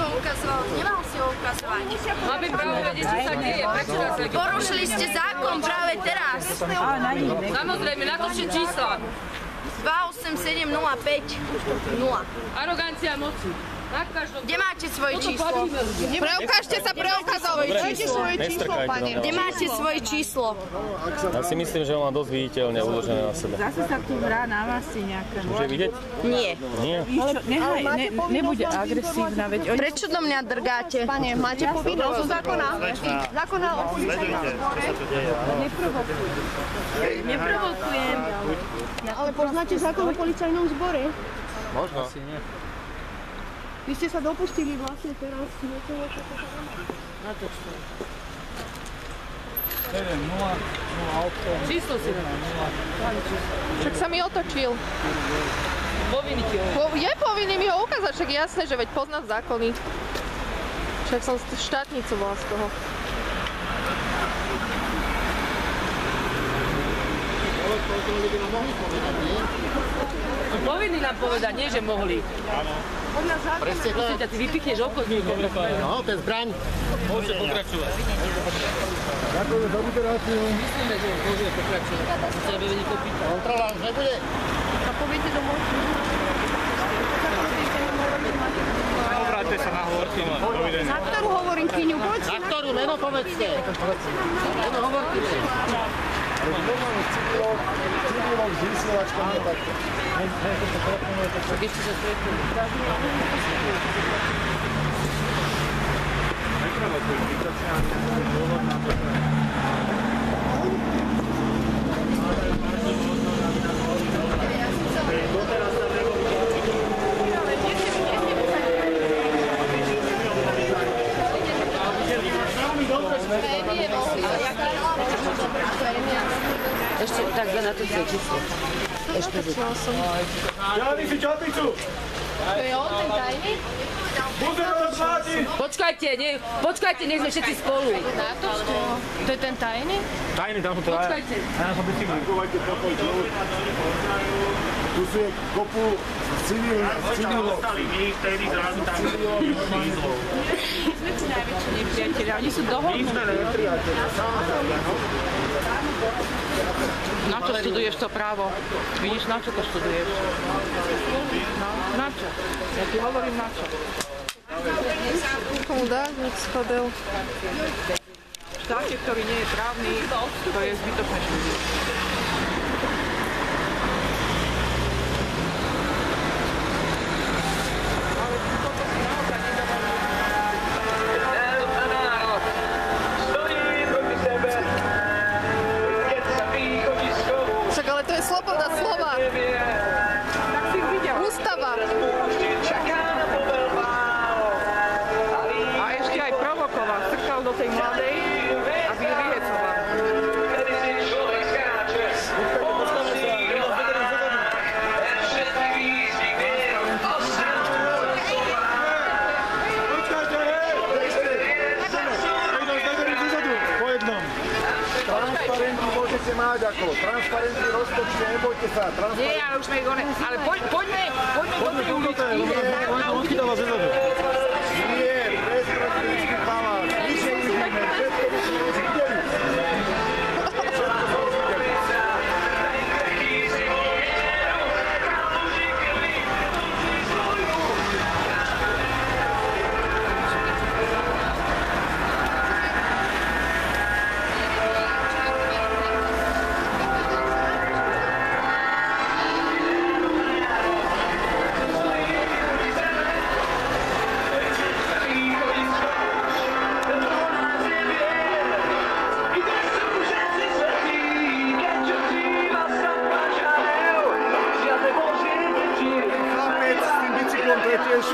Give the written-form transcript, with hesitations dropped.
ho ukazoval? Nemal si ho ukazovať. Máme právo vedieť, čo sa deje. Prečo nás vedieť? Porušili ste zákon práve teraz. Samozrejme, na to všetky čísla. 28705 0. Arogancia moci. Kde máte svoje číslo? Preukážte sa preukazov. Dajte svoje číslo, pane. Kde máte svoje číslo? Ja si myslím, že on má dosť viditeľne uložené na sebe. Zase sa tu hrá na vás si nejaká. Môže vidieť? Nie. Nie. Nebude agresívna, veď oni... Prečo do mňa drgáte? Pane, máte povinnosť zo zákona? Zákona o policajnom zbore? Neprovokujem. Ale poznáte zákon o policajnom zbore? Možno. Asi nie. Vy ste sa dopustili vlastne teraz niečoho, čo sa dá. Na to čo? 7-0-0-8. Číslo si nemá. Však sa mi otočil. Povinný ti ho. Je povinný mi ho ukázať, však jasné, že veď poznám zákony. Však som štátnicu bola z toho. Povinný nám povedať, nie že mohli. Áno. Presne tak. Ty vypichneš oko z nich. No, to je zbraň. Môžete pokračovať. Ďakujem za moderáciu. Myslíme, že môže pokračovať. Sa nebe vedieť popýtať. Kontrola už nebude. A poviete domov. Obráťte sa na hovorky. Na ktorú hovorím kyňu? Na ktorú? Meno povedzte. Meno hovorky. Civilov s vysielačkom je takto. Tak ešte sa stretnú. Ešte tak za na to svoje číslo. Ešte Natočila som. Jani si čapicu! To je on, ten tajný? Buzero rozváti! Počkajte, nech sme všetci spolu. Natočte. To je ten tajný? Tajný, tam sú to aj. Počkajte. Ja som bicykli. Tu sú kopu civilov. My vtedy zrazu tam civilov. My sme tu najväčší nepriatelia, oni sú dohodnutí. My sme nepriatelia, samozrejme. Na čo študuješ to právo? Vidíš, na čo to študuješ? No, na čo? Ja ti hovorím na čo. Komu dá? Nech schodil. V štáte, ktorý nie je právny, to je zbytočné štúdium. Však ale to je sloboda slova. Tak si videl. Ústava. A ešte aj provokoval, strkal do tej mladej, aby ju vyhecoval. Počkajte, hej! Po jednom. Transparentný môžete mať ako. Transparentný rozpočte, nebojte sa. Nie, ale už sme ich ale poďme do tej uličky. Odchytáva zezadu. Nie, bez prezidentských palác. Nič neuvidíme. Všetko by sme už videli. Všetko sme už videli. Chlapec s tým bicyklom, to je tiež